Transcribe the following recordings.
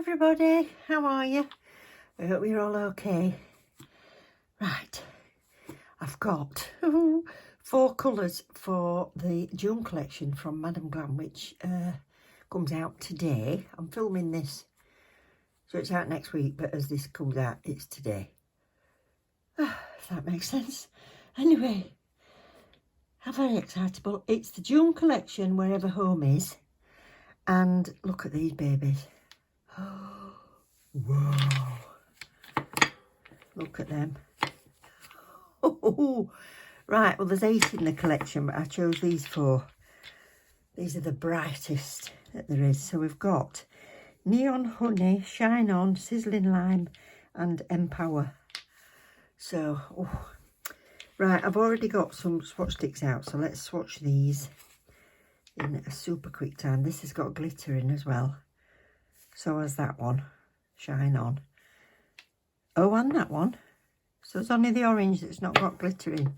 everybody, how are you? I hope you're all okay. Right, I've got 4 colours for the June collection from Madam Glam, which comes out today. I'm filming this, so it's out next week, but as this comes out, it's today. If that makes sense. Anyway, I'm very excitable. It's the June collection, Wherever Home Is. And look at these babies. Whoa. Look at them. Oh, right, well, there's 8 in the collection, but I chose these 4. These are the brightest that there is. So we've got Neon Honey, Shine On, Sizzling Lime, and Empower. So, right, I've already got some swatch sticks out, so let's swatch these in a super quick time. This has got glitter in as well. So has that one, Shine On. Oh, and that one. So it's only the orange that's not got glitter in.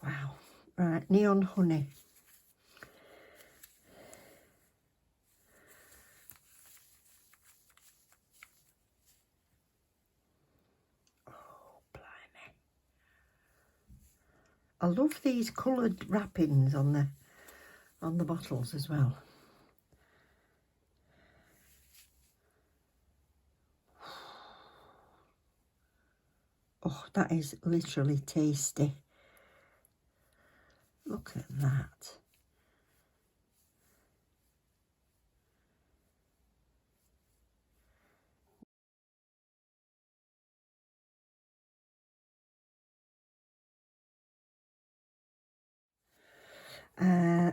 Wow. Right, Neon Honey. Oh, blimey. I love these coloured wrappings on the bottles as well. Oh, that is literally tasty. Look at that.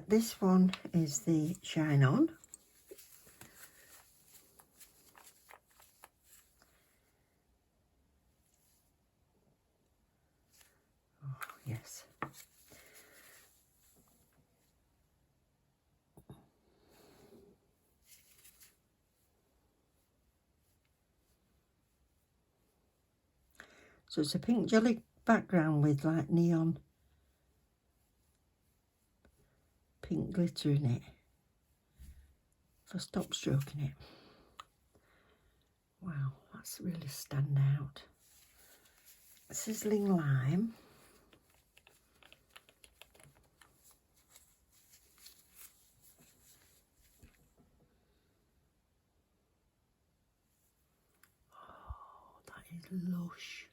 This one is the Shine On. Oh, yes. So it's a pink jelly background with like neon pink glitter in it. If I stop stroking it. Wow, that's really stand out. Sizzling Lime. Oh, that is lush.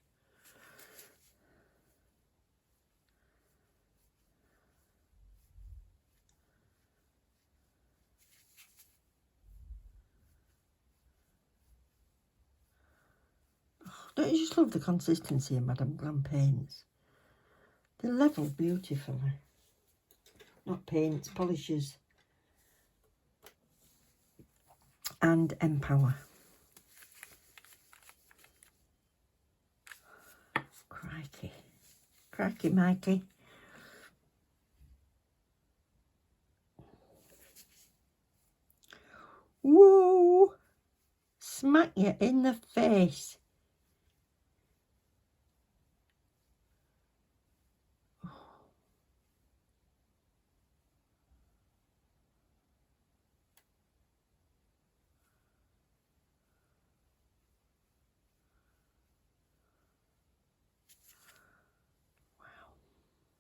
Don't you just love the consistency of Madam Glam paints? They level beautifully. Not paints, polishes. And Empower. Crikey. Crikey, Mikey. Whoa! Smack you in the face.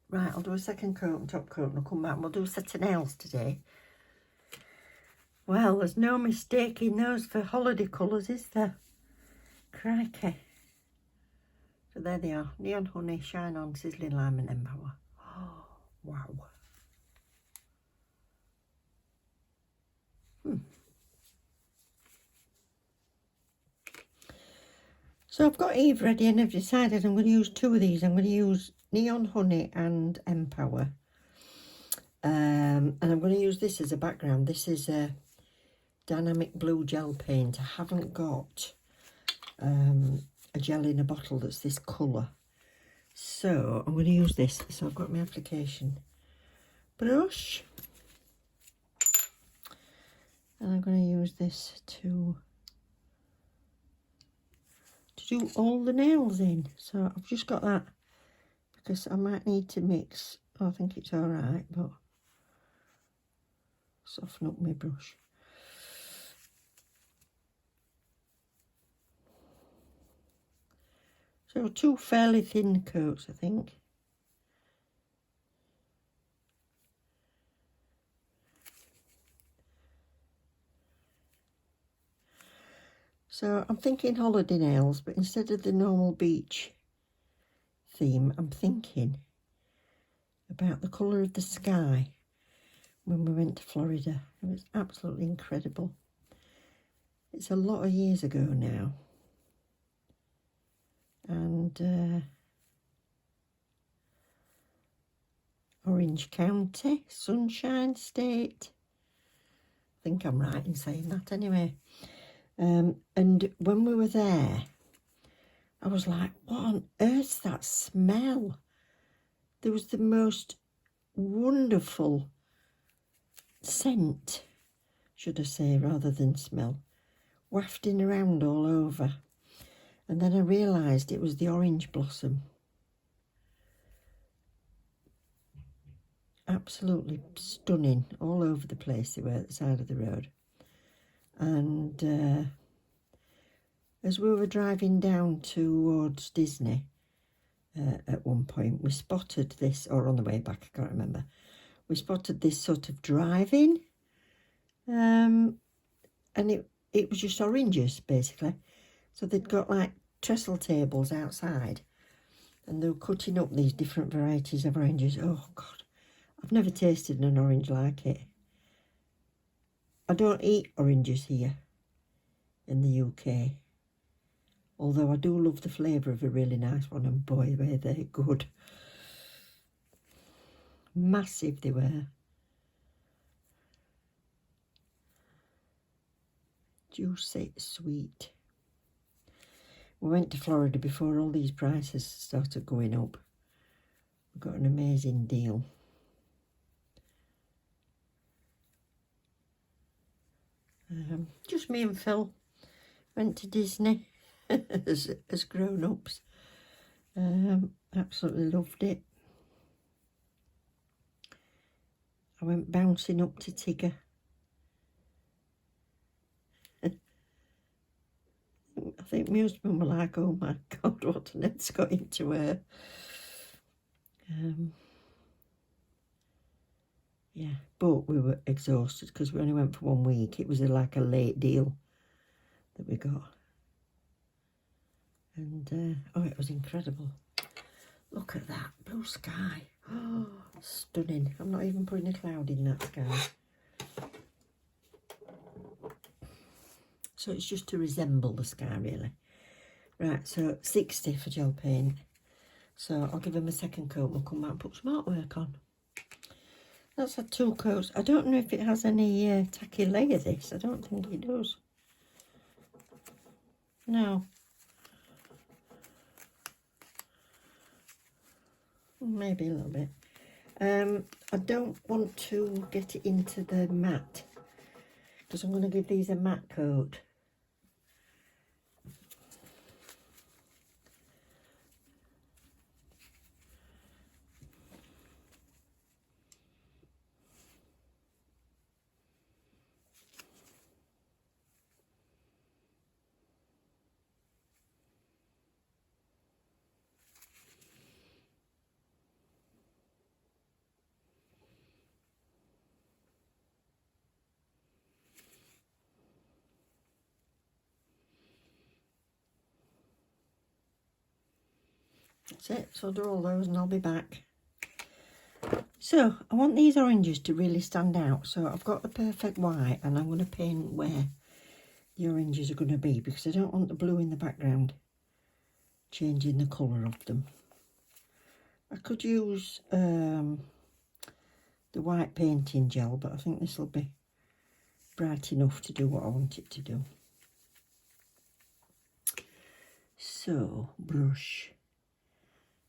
Right, I'll do a second coat and top coat and I'll come back and we'll do a set of nails today. Well, there's no mistaking those for holiday colours, is there? Crikey. So there they are. Neon Honey, Shine On, Sizzling Lime and Empower. Oh, wow. So I've got Eve ready and I've decided I'm going to use 2 of these. I'm going to use Neon Honey and Empower. And I'm going to use this as a background. This is a dynamic blue gel paint. I haven't got a gel in a bottle that's this colour. So I'm going to use this. So I've got my application brush. And I'm going to use this to do all the nails in. So I've just got that because I might need to mix. I think it's all right, but soften up my brush. So 2 fairly thin coats, I think. So I'm thinking holiday nails, but instead of the normal beach theme, I'm thinking about the colour of the sky when we went to Florida. It was absolutely incredible. It's a lot of years ago now. And Orange County, Sunshine State. I think I'm right in saying that anyway. And when we were there, I was like, what on earth's that smell? There was the most wonderful scent, should I say, rather than smell, wafting around all over. And then I realised it was the orange blossom. Absolutely stunning, all over the place they were at the side of the road. And as we were driving down towards Disney at one point, we spotted this, or on the way back, I can't remember, we spotted this sort of drive-in, and it was just oranges, basically. So they'd got like trestle tables outside, and they were cutting up these different varieties of oranges. Oh, God, I've never tasted an orange like it. I don't eat oranges here in the UK, although I do love the flavour of a really nice one, and boy, were they good. Massive they were. Juicy, sweet. We went to Florida before all these prices started going up. We got an amazing deal. Just me and Phil went to Disney as grown-ups. Absolutely loved it. I went bouncing up to Tigger. I think my husband were like, oh my God, what on earth's got into her? Yeah, but we were exhausted because we only went for 1 week. It was like a late deal that we got. And, oh, it was incredible. Look at that blue sky. Oh, stunning. I'm not even putting a cloud in that sky. So it's just to resemble the sky, really. Right, so 60 for gel paint. So I'll give him a second coat and we'll come back and put some artwork on. That's had 2 coats. I don't know if it has any tacky layer, this. I don't think it does. No. Maybe a little bit. I don't want to get it into the matte, because I'm going to give these a matte coat. That's it, so I'll do all those and I'll be back. So I want these oranges to really stand out, so I've got the perfect white and I'm going to paint where the oranges are going to be, because I don't want the blue in the background changing the colour of them. I could use the white painting gel, but I think this will be bright enough to do what I want it to do. So, brush.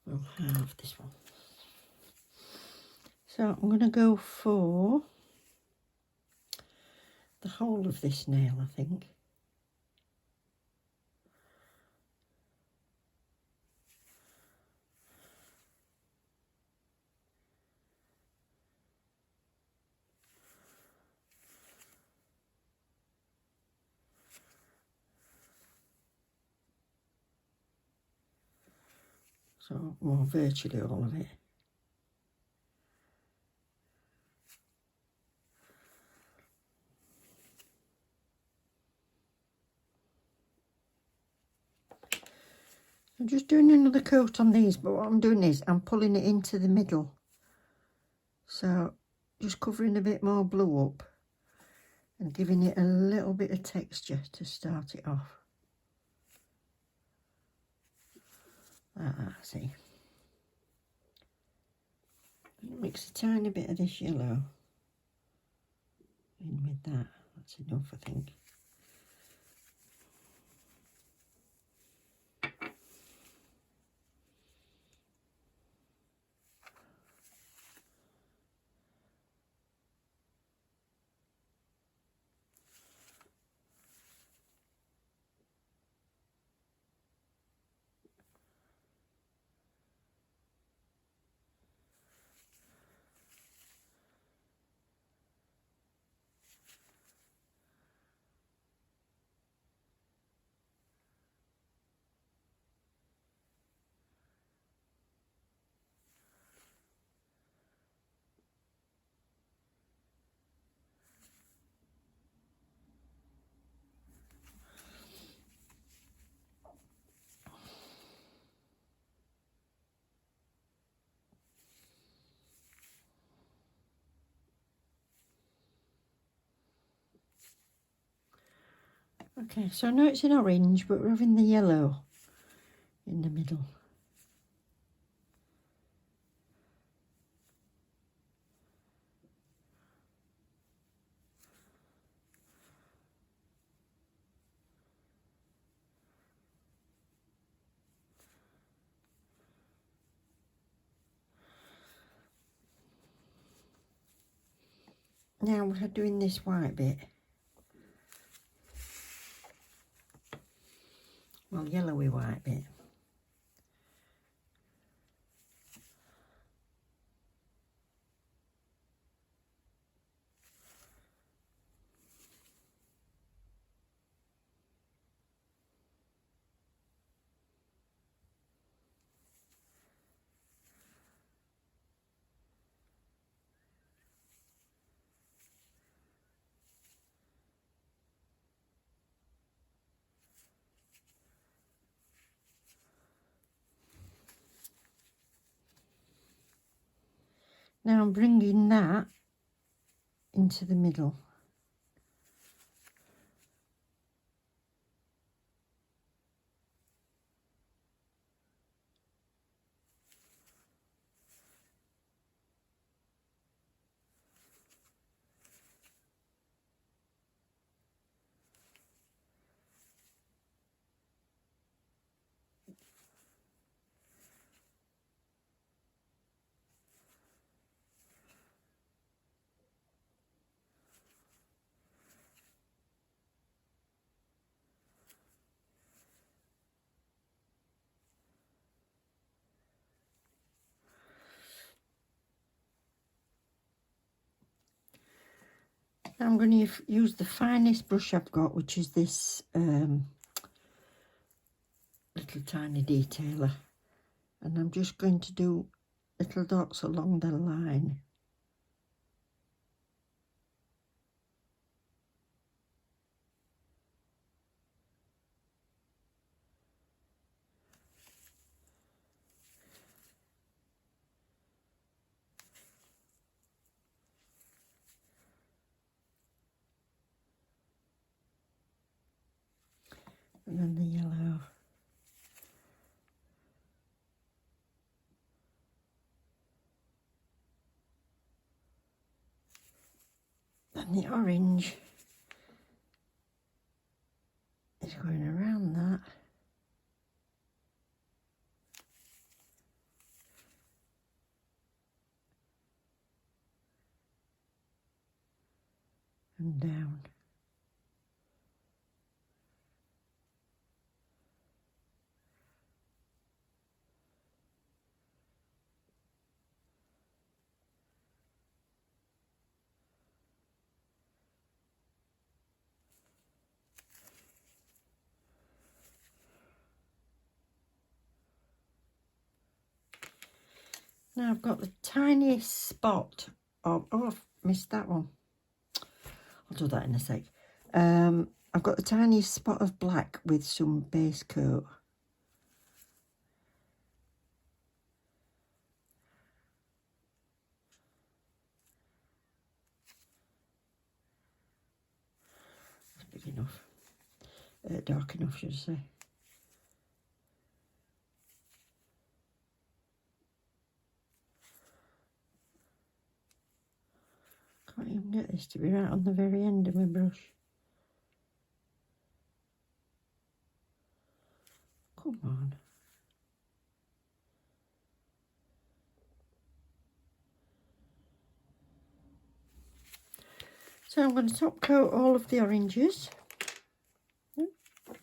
We'll have this one. So I'm going to go for the whole of this nail, I think. So, well, virtually all of it. I'm just doing another coat on these, but what I'm doing is I'm pulling it into the middle. So, just covering a bit more blue up and giving it a little bit of texture to start it off. See. Mix a tiny bit of this yellow in with that. That's enough, I think. Okay, so now it's in orange, but we're having the yellow in the middle. Now we're doing this white bit. Well, yellowy white bit. Now I'm bringing that into the middle. I'm going to use the finest brush I've got, which is this little tiny detailer. And I'm just going to do little dots along the line. And then the yellow. And the orange is going around that. And down. Now I've got the tiniest spot of, oh, I've missed that one. I'll do that in a sec. I've got the tiniest spot of black with some base coat. That's big enough. Dark enough, should I say. Can't even get this to be right on the very end of my brush. Come on. So I'm going to top coat all of the oranges.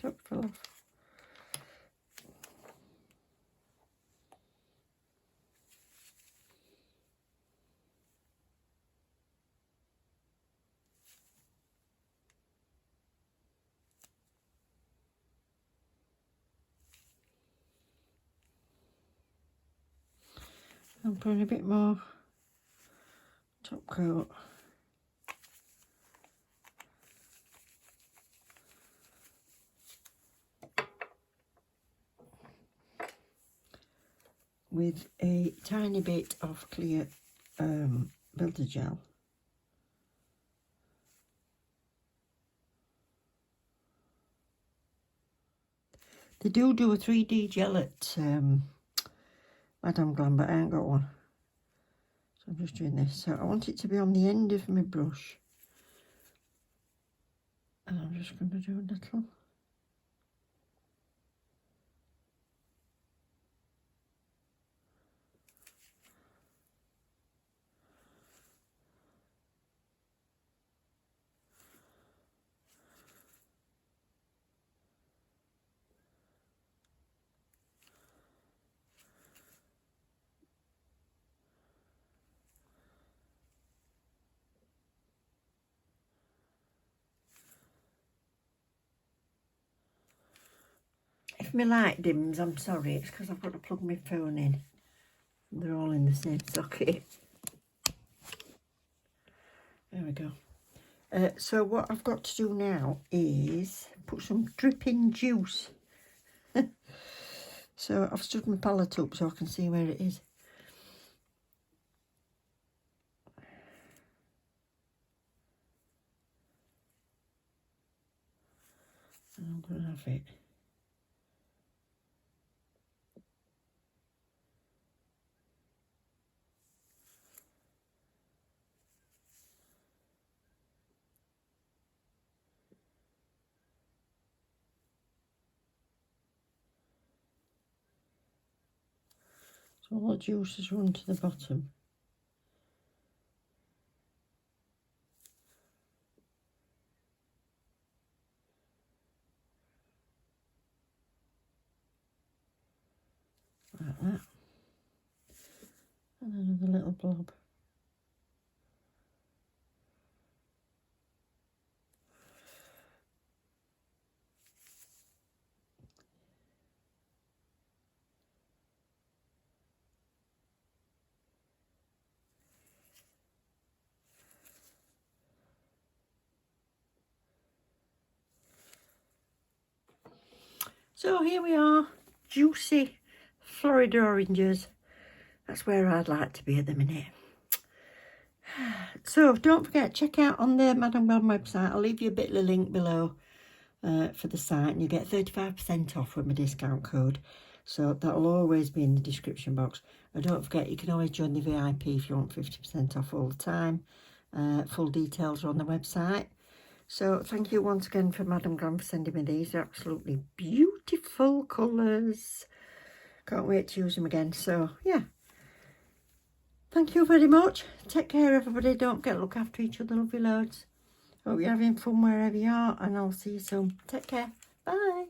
Top fell off. I'm putting a bit more top coat. With a tiny bit of clear builder gel. They do a 3D gel at Madam Glam, but I ain't got one. So I'm just doing this. So I want it to be on the end of my brush. And I'm just going to do a little. If my light dims, I'm sorry, it's because I've got to plug my phone in. They're all in the same socket. There we go. So what I've got to do now is put some dripping juice. So I've stood my palette up so I can see where it is. And I'm going to have it. So all the juice has run to the bottom. Like that. And another little blob. So here we are, juicy Florida oranges. That's where I'd like to be at the minute. So don't forget, check out on the Madam Glam website. I'll leave you a bit of a link below for the site, and you get 35% off with my discount code. So that'll always be in the description box. And don't forget, you can always join the VIP if you want 50% off all the time. Full details are on the website. So thank you once again for Madam Glam for sending me these. They're absolutely beautiful colours. Can't wait to use them again. So yeah, thank you very much. Take care everybody. Don't forget to look after each other. Love you loads. Hope you're having fun wherever you are, and I'll see you soon. Take care. Bye.